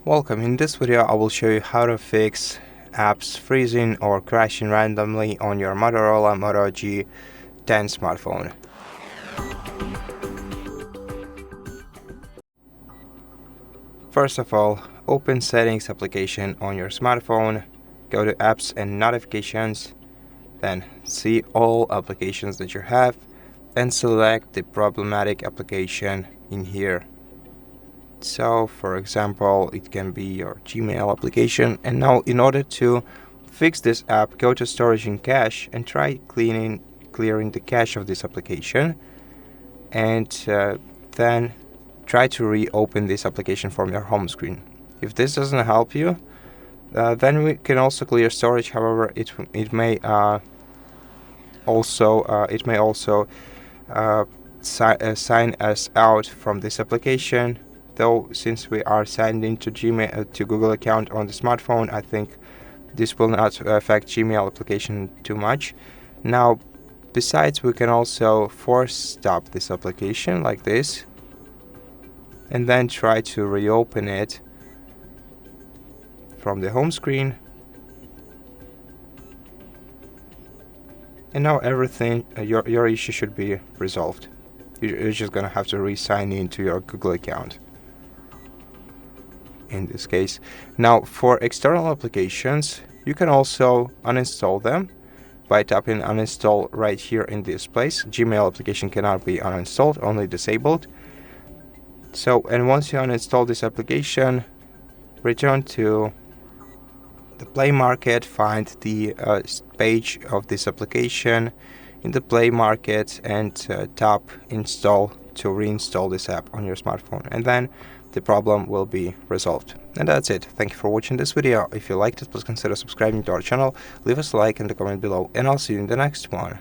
Welcome. In this video I will show you how to fix apps freezing or crashing randomly on your Motorola Moto G10 smartphone. First of all, open Settings application on your smartphone, go to Apps and Notifications, then see all applications that you have and select the problematic application in here. So for example, it can be your Gmail application. And now in order to fix this app, go to Storage and Cache and try clearing the cache of this application, and then try to reopen this application from your home screen. If this doesn't help you, then we can also clear storage. However, it may also sign us out from this application. Though since we are signed into Gmail to Google account on the smartphone, I think this will not affect Gmail application too much. Now, besides, we can also force stop this application like this, and then try to reopen it from the home screen. And now everything, your issue should be resolved. You're just gonna have to re-sign into your Google account in this case. Now for external applications, you can also uninstall them by tapping uninstall right here in this place. Gmail application cannot be uninstalled, only disabled. So, and once you uninstall this application, return to the Play Market, find the page of this application in the Play Market, and tap install to reinstall this app on your smartphone, and then the problem will be resolved. And that's it. Thank you for watching this video. If you liked it, please consider subscribing to our channel, leave us a like and a comment below, and I'll see you in the next one.